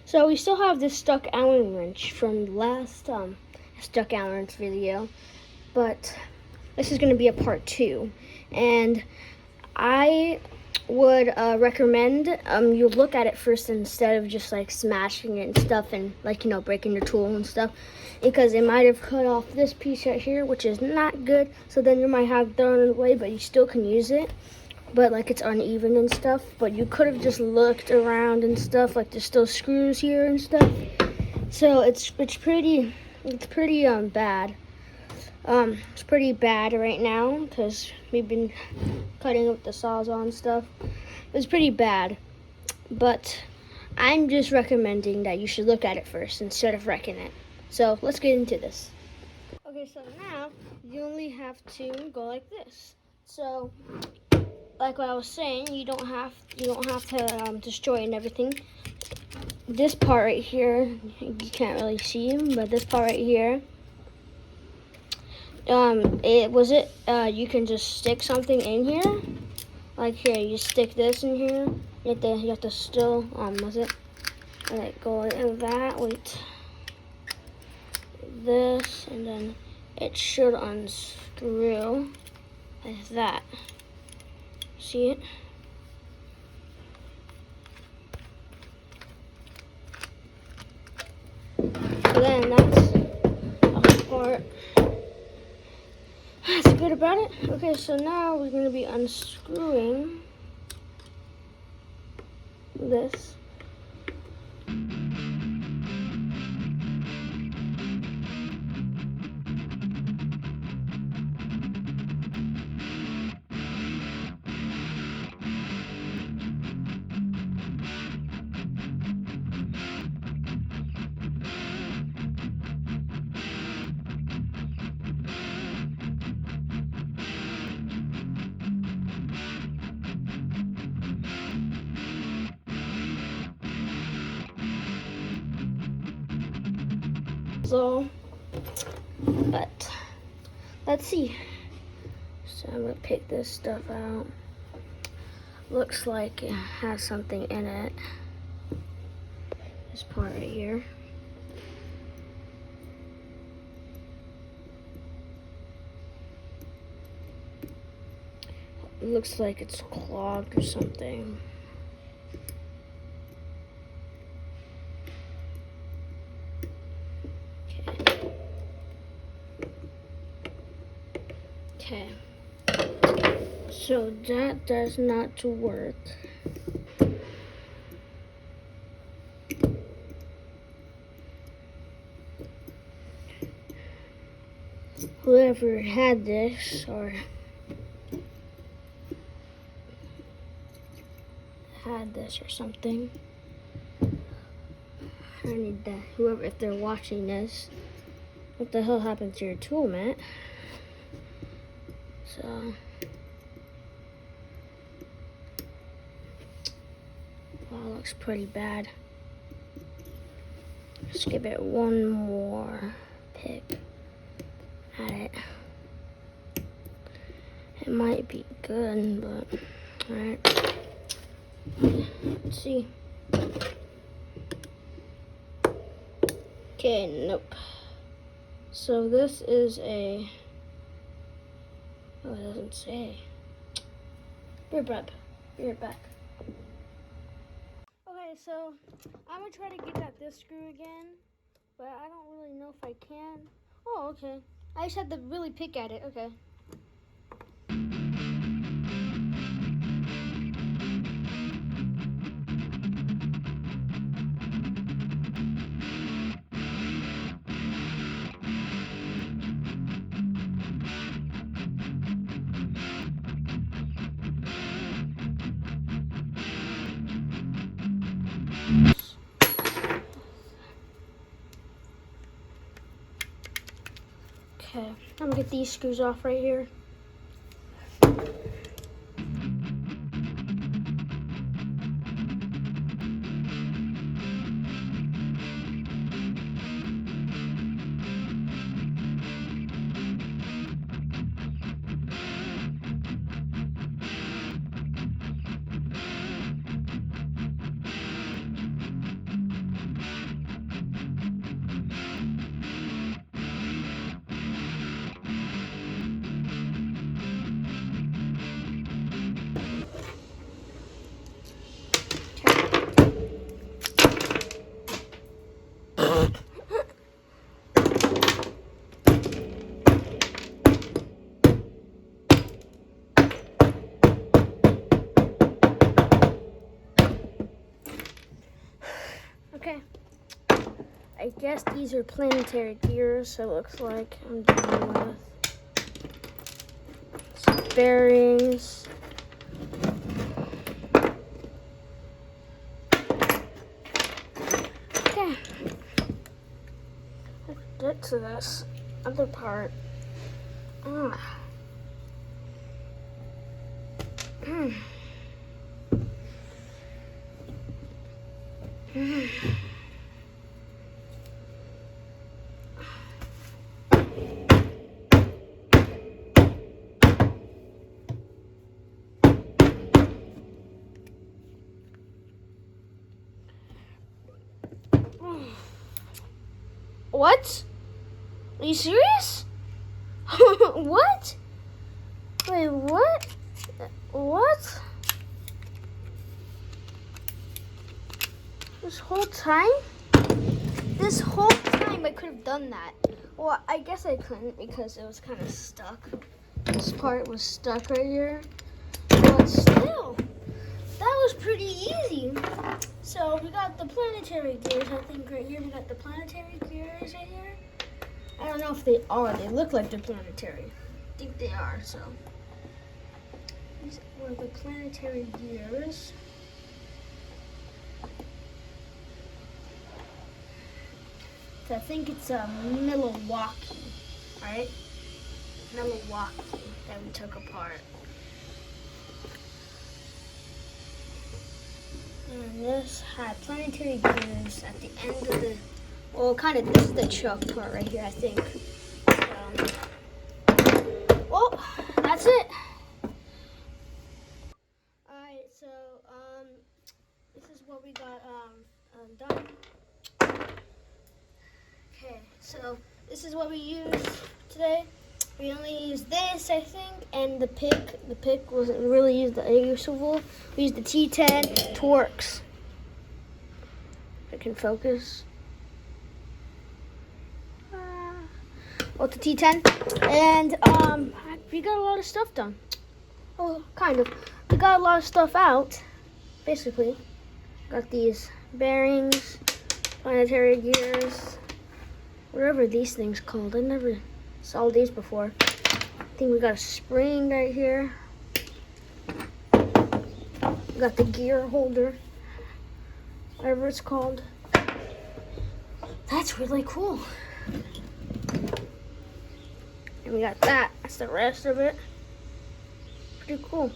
So we still have this stuck Allen wrench from the last stuck Allen wrench video, but this is going to be a part 2, and I would recommend you look at it first instead of just like smashing it and stuff and like breaking the tool and stuff, because it might have cut off this piece right here, which is not good. So then you might have thrown it away, but you still can use it, but like it's uneven and stuff. But you could have just looked around and stuff, like there's still screws here and stuff. So it's pretty bad. It's pretty bad right now because we've been cutting with the sawzall and stuff. It's pretty bad, but I'm just recommending that you should look at it first instead of wrecking it. So let's get into this. Okay, so now you only have to go like this. So, like what I was saying, you don't have to destroy it and everything. This part right here, you can't really see, but this part right here. You can just stick something in here. Like here, you stick this in here. You have to still, let go of that, wait. This, and then it should unscrew like that. See it? So then that's the part that's good about it. Okay, so now we're going to be unscrewing this. So, but let's see. So I'm gonna pick this stuff out. Looks like it has something in it. This part right here. It looks like it's clogged or something. Okay, so that does not work. Whoever had this or something, I need that. Whoever, if they're watching this, what the hell happened to your tool, Matt? So, well, looks pretty bad. Let's give it one more pick at it. It might be good, but alright. Let's see. Okay, nope. So this is a, oh, it doesn't say. Be right back. Okay, so I'm gonna try to get at this screw again, but I don't really know if I can. Oh, okay. I just had to really pick at it. Okay. Okay, I'm gonna get these screws off right here. Okay. I guess these are planetary gears, so it looks like I'm dealing with some bearings. Okay. Let's get to this other part. What? Are you serious? What? Wait, what? What? This whole time? This whole time I could have done that. Well, I guess I couldn't because it was kind of stuck. This part was stuck right here. But still, that was pretty easy. So we got the planetary gears, I think, right here. We got the planetary gears right here. I don't know if they are. They look like they're planetary. I think they are, so. These were the planetary gears. So I think it's a Milwaukee, right? Milwaukee that we took apart. And this had planetary gears at the end of the, well, kind of, this is the chuck part right here, I think. Well, that's it. Alright, so, this is what we got done. Okay, so this is what we used today. We only used this, I think, and the pick. The pick wasn't really useful. We used the T10 Torx. If it can focus. Well, the T10, and we got a lot of stuff done. Well, kind of. We got a lot of stuff out. Basically, got these bearings, planetary gears, whatever these things called. I never saw these before. I think we got a spring right here. We got the gear holder, whatever it's called. That's really cool. And we got that. That's the rest of it. Pretty cool.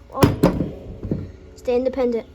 Well, stay independent.